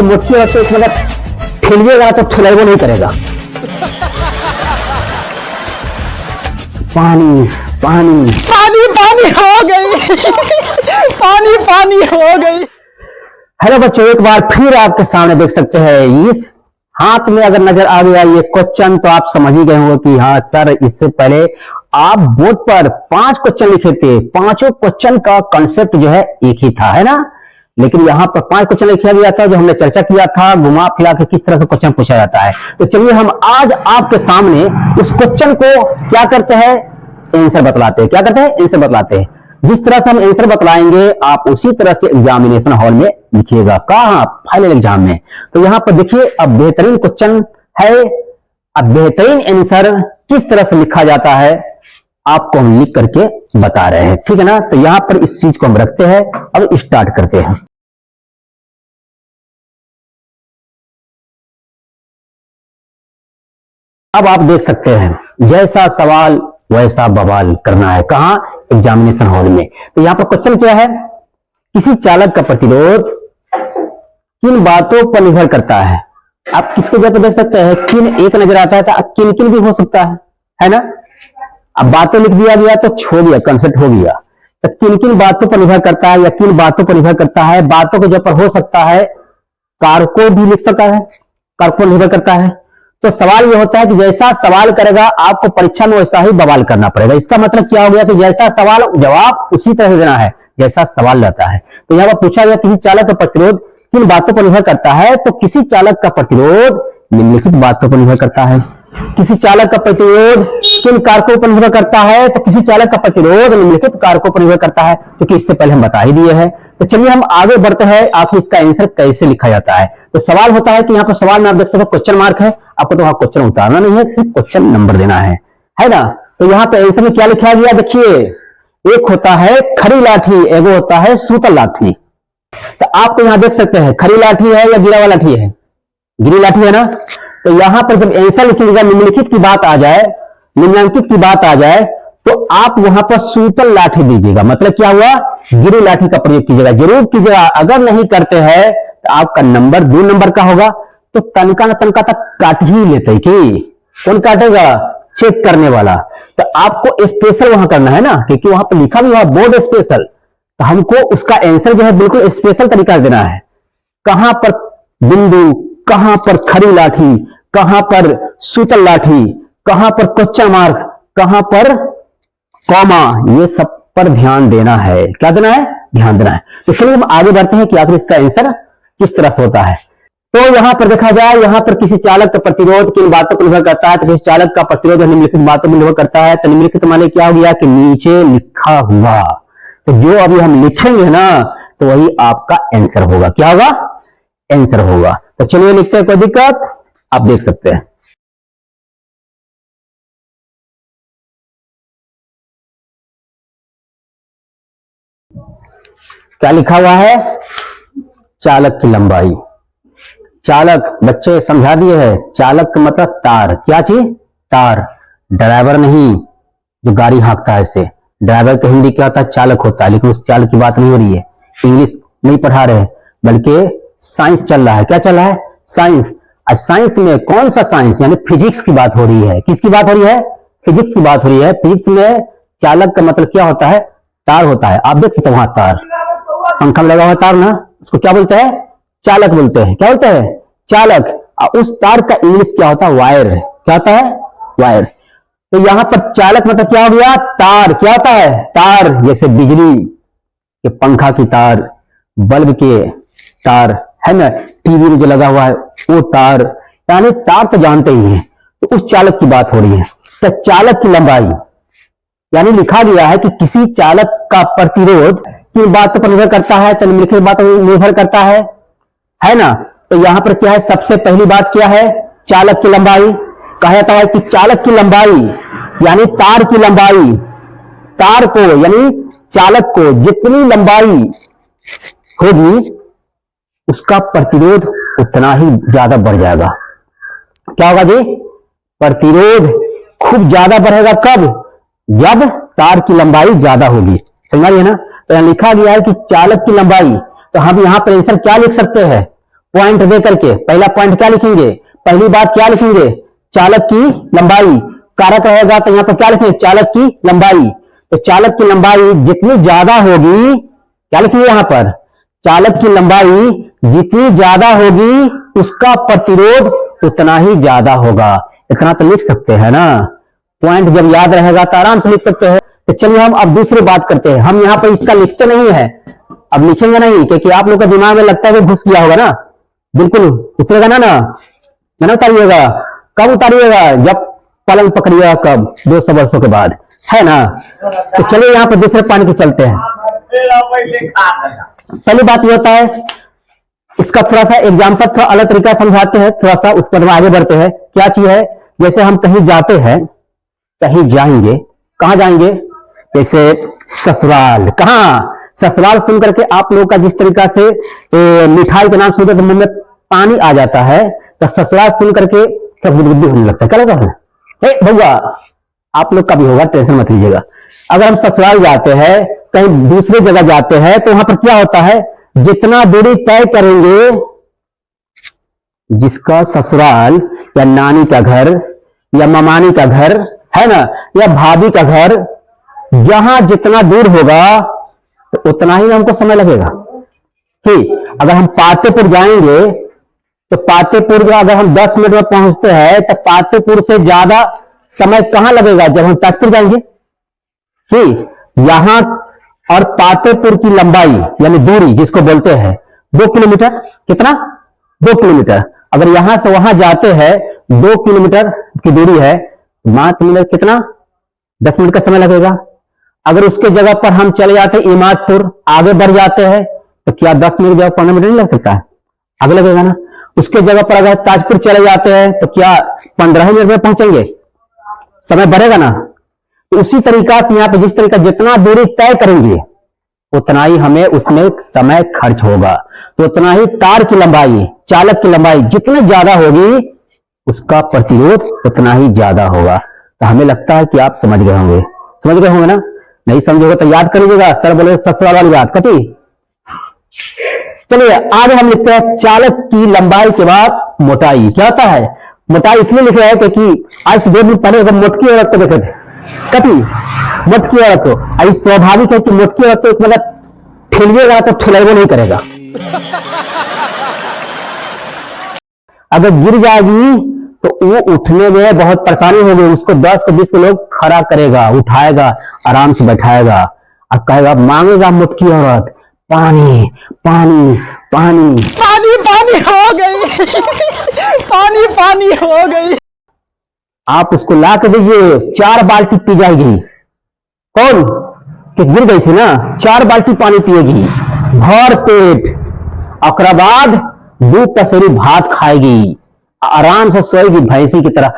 तो मोटी है तो इसमें ठेलिएगा तो ठेलेबो नहीं करेगा। पानी पानी पानी पानी हो गई। पानी पानी हो गई। हेलो बच्चों, एक बार फिर आपके सामने देख सकते हैं, इस हाथ में अगर नजर आ गया ये क्वेश्चन तो आप समझ ही गए होंगे कि हाँ सर, इससे पहले आप बोर्ड पर 5 क्वेश्चन लिखे थे, पांचों क्वेश्चन का कॉन्सेप्ट जो है एक ही था, है ना। लेकिन यहाँ पर 5 क्वेश्चन लिखा गया था जो हमने चर्चा किया था, घुमा फिरा के किस तरह से क्वेश्चन पूछा जाता है। तो चलिए हम आज आपके सामने उस क्वेश्चन को क्या करते हैं, आंसर बतलाते हैं। क्या करते हैं, आंसर बतलाते हैं। जिस तरह से हम आंसर बतलाएंगे आप उसी तरह से एग्जामिनेशन हॉल में लिखिएगा। कहां, फाइनल एग्जाम में। तो यहां पर देखिए, अब बेहतरीन क्वेश्चन है, अब बेहतरीन आंसर किस तरह से लिखा जाता है आपको हम लिख करके बता रहे हैं, ठीक है ना। तो यहां पर इस चीज को हम रखते हैं, अब स्टार्ट करते हैं। अब आप देख सकते हैं, जैसा सवाल वैसा बवाल करना है। कहां, एग्जामिनेशन हॉल में। तो यहां पर क्वेश्चन क्या है, किसी चालक का प्रतिरोध किन बातों पर निर्भर करता है। आप किसके जगह पर देख सकते हैं, किन एक नजर आता है, तो किन किन भी हो सकता है ना। अब बातें लिख दिया गया तो छोड़ दिया, कंसेप्ट हो गया। तो किन किन बातों पर निर्भर करता है या किन बातों पर निर्भर करता है, बातों के जगह पर हो सकता है, कारकों भी लिख सकता है, कारकों पर निर्भर करता है। तो सवाल यह होता है कि जैसा सवाल करेगा आपको परीक्षा में वैसा ही बवाल करना पड़ेगा। इसका मतलब क्या हो गया कि जैसा सवाल जवाब उसी तरह देना है जैसा सवाल रहता है। तो यहां पर पूछा गया किसी चालक का प्रतिरोध किन बातों पर निर्भर करता है, तो किसी चालक का प्रतिरोध निम्नलिखित बातों पर निर्भर करता है। किसी चालक का प्रतिरोध किन कारकों पर निर्भर करता है, तो किसी चालक का प्रतिरोध निम्नलिखित कारकों पर निर्भर करता है, जो कि इससे पहले हम बता ही दिए हैं। तो चलिए हम आगे बढ़ते हैं, आखिर इसका आंसर कैसे लिखा जाता है। तो सवाल होता है कि यहाँ पर सवाल में आप देख सकते हो क्वेश्चन मार्क है, आपको तो वहां क्वेश्चन उतारना नहीं है, सिर्फ क्वेश्चन नंबर देना है ना। तो यहाँ पे आंसर में क्या लिखा गया, देखिए, एक होता है खरी लाठी, एगो होता है सूतल लाठी। तो आपको यहाँ देख सकते हैं खरी लाठी है या गिरा हुआ लाठी है, गिरी लाठी है ना। तो यहां पर जब आंसर लिखिएगा, निम्नलिखित की बात आ जाए, निम्नांकित की बात आ जाए, तो आप वहां पर सूतल लाठी दीजिएगा। मतलब क्या हुआ, गिरी लाठी का प्रयोग कीजिएगा, जरूर कीजिएगा। अगर नहीं करते हैं तो आपका नंबर 2 नंबर का होगा। तो तनका न तनका तक काट ही लेते कि कौन काटेगा, चेक करने वाला। तो आपको स्पेशल वहां करना है ना, क्योंकि वहां पर लिखा भी हुआ बोर्ड स्पेशल। तो हमको उसका आंसर जो है बिल्कुल स्पेशल तरीका से देना है। कहां पर बिंदु, कहां पर खरी लाठी, कहां पर सूतल लाठी, कहां पर क्वेश्चन मार्क, कहां पर कॉमा, ये सब पर ध्यान देना है। क्या देना है, ध्यान देना है। तो चलिए हम आगे बढ़ते हैं कि आखिर इसका आंसर किस तरह से होता है। तो यहां पर देखा जाए, यहां पर किसी चालक का प्रतिरोध किन बातों पर निर्भर करता है, तो किसी चालक का प्रतिरोध निम्नलिखित बातों पर निर्भर करता है। तो निम्नलिखित माने क्या हो गया कि नीचे लिखा हुआ। तो जो अभी हम लिखेंगे ना तो वही आपका आंसर होगा। क्या होगा, आंसर होगा। तो चलिए लिखते हैं, कोई दिक्कत, आप देख सकते हैं। क्या लिखा हुआ है, चालक की लंबाई। चालक बच्चे समझा दिए है, चालक का मतलब तार। क्या चीज, तार। ड्राइवर नहीं जो गाड़ी हाँकता है, इसे ड्राइवर का हिंदी क्या होता है, चालक होता है। लेकिन उस चालक की बात नहीं हो रही है, इंग्लिश नहीं पढ़ा रहे हैं, बल्कि साइंस चल रहा है। क्या चल रहा है, साइंस। आज साइंस में कौन सा साइंस, यानी फिजिक्स की बात हो रही है। किसकी बात हो रही है, फिजिक्स की बात हो रही है। फिजिक्स में चालक का मतलब क्या होता है, तार होता है। आप देख सकते हैं वहां तार, पंखा में लगा हुआ तार ना, उसको क्या बोलते हैं, चालक बोलते हैं। क्या बोलते हैं, चालक। और उस तार का इंग्लिश क्या होता है, वायर। क्या होता है, वायर। तो यहां पर चालक मतलब क्या हो गया, तार। क्या होता है, तार। जैसे बिजली के पंखा की तार, बल्ब के तार, है ना, टीवी में जो लगा हुआ है वो तार, यानी तार तो जानते ही हैं। तो उस चालक की बात हो रही है। तो चालक की लंबाई, यानी लिखा गया है कि किसी चालक का प्रतिरोध किन बातों पर निर्भर करता है, तो निम्नलिखित बातों पर निर्भर करता है ना। तो यहां पर क्या है, सबसे पहली बात क्या है, चालक की लंबाई। कहा जाता है कि चालक की लंबाई यानी तार की लंबाई, तार को यानी चालक को जितनी लंबाई होगी उसका प्रतिरोध उतना ही ज्यादा बढ़ जाएगा। क्या होगा जी, प्रतिरोध खूब ज्यादा बढ़ेगा। कब, जब तार की लंबाई ज्यादा होगी। समझ रही है ना। तो यहां लिखा गया है कि चालक की लंबाई, तो हम यहां पर आंसर क्या लिख सकते हैं, पॉइंट दे करके पहला पॉइंट क्या लिखेंगे, पहली बात क्या लिखेंगे, चालक की लंबाई। कारक रहेगा तो यहां पर क्या लिखेंगे, चालक की लंबाई। तो चालक की लंबाई जितनी ज्यादा होगी, क्या लिखेंगे यहां पर, चालक की लंबाई जितनी ज्यादा होगी उसका प्रतिरोध उतना ही ज्यादा होगा। इतना तो लिख सकते हैं ना, पॉइंट जब याद रहेगा तो आराम से लिख सकते हैं। तो चलिए हम अब दूसरी बात करते हैं। हम यहां पर इसका लिखते नहीं है, अब लिखेंगे नहीं, क्योंकि आप लोग का दिमाग में लगता है कि घुस गया होगा ना, बिल्कुल उतरेगा ना ना उतारिएगा। कब उतारिएगा, जब पलंग पकड़िएगा, कब, 200 वर्षों के बाद, है ना। तो चलिए यहां पर दूसरे पॉइंट पे चलते हैं। पहली बात यह होता है, इसका थोड़ा सा एग्जाम्पल थोड़ा अलग तरीका समझाते हैं, थोड़ा सा उस पर हम आगे बढ़ते हैं। क्या चीज है, जैसे हम कहीं जाते हैं, कहीं जाएंगे, कहां जाएंगे, जैसे ससुराल। कहां, ससुराल सुन करके आप लोगों का जिस तरीका से मिठाई के नाम सुनते तो मुंह में पानी आ जाता है, तो ससुराल सुन करके सब बुद्धि होने लगता है। क्या लगता है भैया, आप लोग का भी होगा, टेंशन मत लीजिएगा। अगर हम ससुराल जाते हैं, कहीं दूसरी जगह जाते हैं, तो वहां पर क्या होता है, जितना दूरी तय करेंगे, जिसका ससुराल या नानी का घर या ममानी का घर है ना, या भाभी का घर, जहां जितना दूर होगा तो उतना ही हमको समय लगेगा। कि अगर हम पातेपुर जाएंगे तो पातेपुर में अगर हम 10 मिनट में पहुंचते हैं, तो पातेपुर से ज्यादा समय कहां लगेगा जब हम ताजपुर जाएंगे। कि यहां और पातेपुर की लंबाई यानी दूरी जिसको बोलते हैं 2 किलोमीटर, कितना, 2 किलोमीटर। अगर यहां से वहां जाते हैं 2 किलोमीटर की दूरी है, मात्र मिनट कितना, 10 मिनट का समय लगेगा। अगर उसके जगह पर हम चले जाते हैं इमादपुर, आगे बढ़ जाते हैं, तो क्या 10 मिनट जगह 15 मिनट नहीं लग सकता है, आगे लगेगा ना। उसके जगह पर अगर ताजपुर चले जाते हैं तो क्या 15 मिनट में पहुंचेंगे, समय बढ़ेगा ना। तो उसी तरीका से यहां पर जिस तरीका जितना दूरी तय करेंगे उतना ही हमें उसमें समय खर्च होगा। तो उतना ही तार की लंबाई, चालक की लंबाई जितनी ज्यादा होगी उसका प्रतिरोध उतना ही ज्यादा होगा। तो हमें लगता है कि आप समझ गए होंगे, समझ गए होंगे ना। नहीं समझोगे तो याद कर लीजिएगा, सर बोले ससुराल वाली बात कथी। चलिए आगे हम लिखते हैं, चालक की लंबाई के बाद मोटाई। क्या होता है, मोटाई इसलिए लिख रहे हैं क्योंकि आज से 2 दिन पहले अगर मोटकी औरत को देखे थे, कभी मोटकी औरत को, आई स्वाभाविक है कि मोटकी औरत को मतलब ठेलिएगा तो ठेलेबो नहीं करेगा। अगर गिर जाएगी तो वो उठने में बहुत परेशानी होगी, उसको 10 को 20 को लोग खड़ा करेगा, उठाएगा, आराम से बैठाएगा और कहेगा, मांगेगा मोटकी औरत पानी पानी पानी। पानी पानी हो गई पानी पानी हो गई। आप उसको ला के दीजिए, 4 बाल्टी पी जाएगी। कौन, कि गिर गई थी ना, 4 बाल्टी पानी पिएगी भर पेट, और बाद 2 तसरी भात खाएगी, आराम से सोएगी भैंसी की तरह।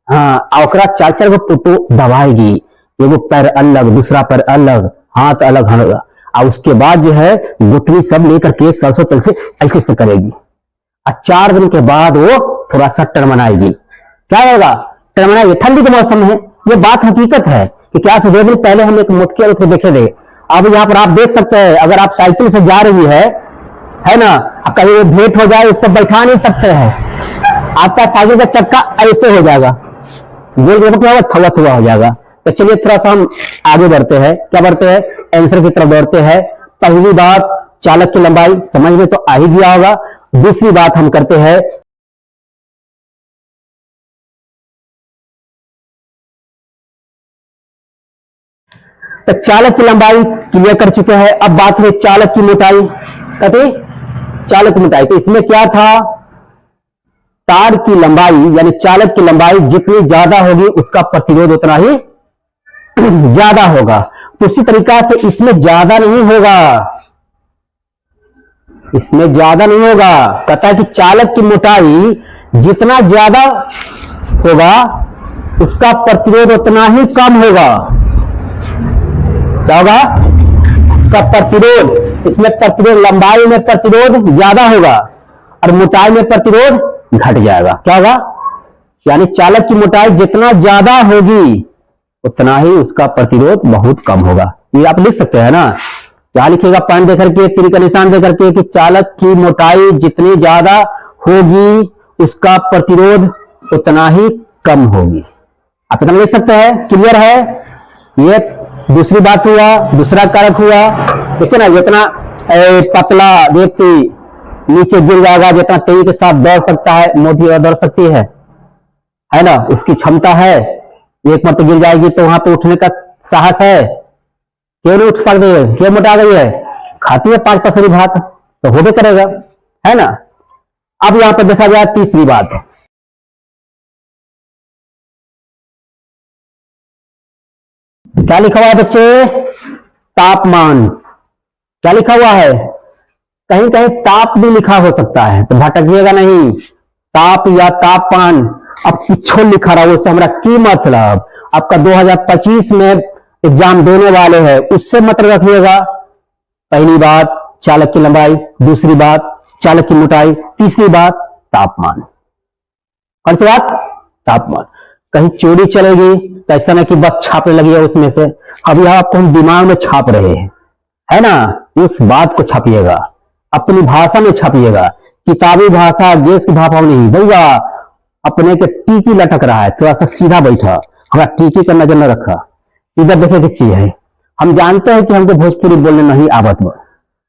हाँ, और 4-4 गो पुतो दबाएगी, एगो पैर अलग, दूसरा पैर अलग, हाथ अलग, और उसके बाद जो है गुथली सब लेकर के सरसों तेल से ऐसे से करेगी। और 4 दिन के बाद वो थोड़ा सा टरमनाएगी। क्या होगा, टरमनाएगी। ठंडी के मौसम में ये बात हकीकत है कि क्या से 2 दिन पहले हम एक मोटकी औरत को देखे थे। अब यहाँ पर आप देख सकते हैं, अगर आप साइकिल से जा रही है ना, कहीं भेंट हो जाए, उस पर बैठा नहीं सकते हैं, आपका साइकिल का चक्का ऐसे हो जाएगा, गोल गोल क्या होगा, थवा थवा हो जाएगा। तो चलिए थोड़ा सा हम आगे बढ़ते हैं, क्या बढ़ते हैं, आंसर की तरफ दौड़ते हैं। पहली बात चालक की लंबाई समझ में तो आ ही गया होगा। दूसरी बात हम करते हैं, तो चालक की लंबाई क्लियर कर चुके हैं। अब बात है चालक की मोटाई। कहते चालक की मोटाई, तो इसमें क्या था, तार की लंबाई यानी चालक की लंबाई जितनी ज्यादा होगी उसका प्रतिरोध उतना ही ज्यादा होगा। तो उसी तरीका से इसमें ज्यादा नहीं होगा, इसमें ज्यादा नहीं होगा। कहता है कि चालक की मोटाई जितना ज्यादा होगा उसका प्रतिरोध उतना ही कम होगा। क्या होगा, उसका प्रतिरोध, इसमें प्रतिरोध, लंबाई में प्रतिरोध ज्यादा होगा और मोटाई में प्रतिरोध घट जाएगा। क्या होगा, यानी चालक की मोटाई जितना ज्यादा होगी उतना ही उसका प्रतिरोध बहुत कम होगा। ये आप लिख सकते हैं ना। क्या लिखेगा? पॉइंट देकर के, तीर का निशान देकर के, कि चालक की मोटाई जितनी ज्यादा होगी उसका प्रतिरोध उतना ही कम होगी। आप इतना लिख सकते हैं। क्लियर है? ये दूसरी बात हुआ, दूसरा कारक हुआ। देखिए ना, जितना पतला व्यक्ति नीचे गिर जाएगा, जितना तेजी के साथ दौड़ सकता है, मोटी और दौड़ सकती है ना, उसकी क्षमता है। एक मत गिर जाएगी तो वहां पे उठने का साहस है, क्यों नहीं उठ पा रही है? क्यों मोटा गई है? खाती है 5 पसरी भात, तो होबे करेगा, है ना। अब यहां पर देखा जाए तीसरी बात, क्या लिखा हुआ है बच्चे? तापमान। क्या लिखा हुआ है? कहीं कहीं ताप भी लिखा हो सकता है, तो भटकिएगा नहीं। ताप या तापमान। अब पिछो लिखा रहा, उससे हमारा की मतलब? आपका 2025 में एग्जाम देने वाले हैं, उससे मतलब रखिएगा। पहली बात चालक की लंबाई, दूसरी बात चालक की मोटाई, तीसरी बात तापमान। कौन सी बात? तापमान। कहीं चोरी चलेगी तो ऐसा ना कि बस छापने लगी है उसमें से। अभी आपको हम दिमाग में छाप रहे हैं, है ना। उस बात को छापिएगा, अपनी भाषा में छापिएगा। किताबी भाषा, गैस की भाषा नहीं भैया। अपने के टीकी लटक रहा है, थोड़ा सा सीधा बैठा, हमारा टीकी का नजर न रखा। इधर देखे की चीज है। हम जानते हैं कि हमको भोजपुरी बोलने नहीं आवत बा,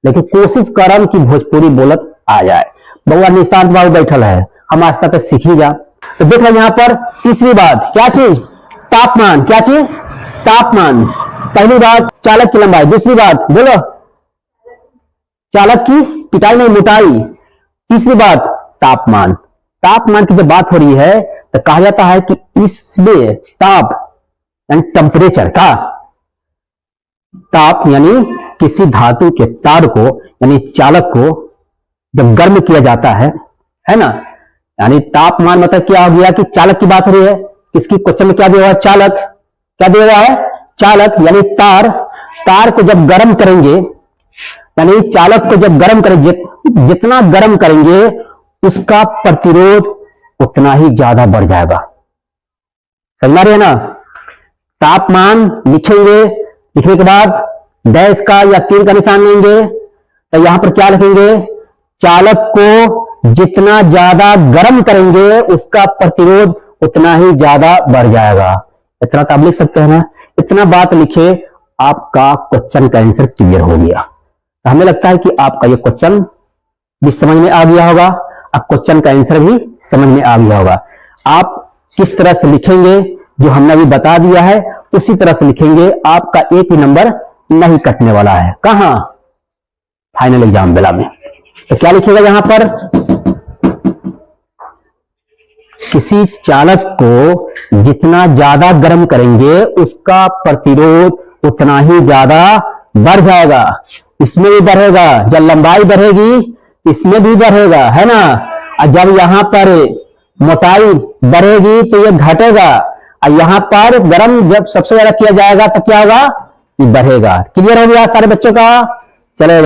लेकिन कोशिश करम कि भोजपुरी बोलत आ जाए। बउआ निशांत बाबू बैठल है, हम आस्ता तक सीखी जा। तो देख रहे यहाँ पर तीसरी बात, क्या चीज? तापमान। क्या चीज? तापमान। पहली बात चालक की लंबाई, दूसरी बात बोलो चालक की पिटाई नहीं मोटाई, तीसरी बात तापमान। तापमान की जब बात हो रही है तो कहा जाता है कि इसमें ताप यानी टेम्परेचर का, ताप यानी किसी धातु के तार को यानी चालक को जब गर्म किया जाता है ना। यानी तापमान मतलब क्या हो गया कि चालक की बात हो रही है। किसकी? क्वेश्चन में क्या दिया हुआ है? चालक। क्या दिया हुआ है? चालक यानी तार। तार को जब गर्म करेंगे, यानी चालक को जब गर्म करेंगे, जितना गर्म करेंगे उसका प्रतिरोध उतना ही ज्यादा बढ़ जाएगा। समझ रहे हैं ना। तापमान लिखेंगे, लिखने के बाद डैश का या तीर का निशान लेंगे, तो यहां पर क्या लिखेंगे? चालक को जितना ज्यादा गर्म करेंगे उसका प्रतिरोध उतना ही ज्यादा बढ़ जाएगा। इतना तो आप लिख सकते हैं ना। इतना बात लिखे, आपका क्वेश्चन का आंसर क्लियर हो गया। तो हमें लगता है कि आपका ये क्वेश्चन भी समझ में आ गया होगा, अब क्वेश्चन का आंसर भी समझ में आ गया होगा। आप किस तरह से लिखेंगे जो हमने अभी बता दिया है उसी तरह से लिखेंगे, आपका एक भी नंबर नहीं कटने वाला है। कहां? फाइनल एग्जाम बेला में। तो क्या लिखेगा यहां पर? किसी चालक को जितना ज्यादा गर्म करेंगे उसका प्रतिरोध उतना ही ज्यादा बढ़ जाएगा। इसमें भी बढ़ेगा, जब लंबाई बढ़ेगी इसमें भी बढ़ेगा, है ना। और जब यहां पर मोटाई बढ़ेगी तो ये घटेगा, और यहां पर गर्म जब सबसे ज्यादा किया जाएगा तो क्या होगा? बढ़ेगा। क्लियर हो गया सारे बच्चों का? चलो।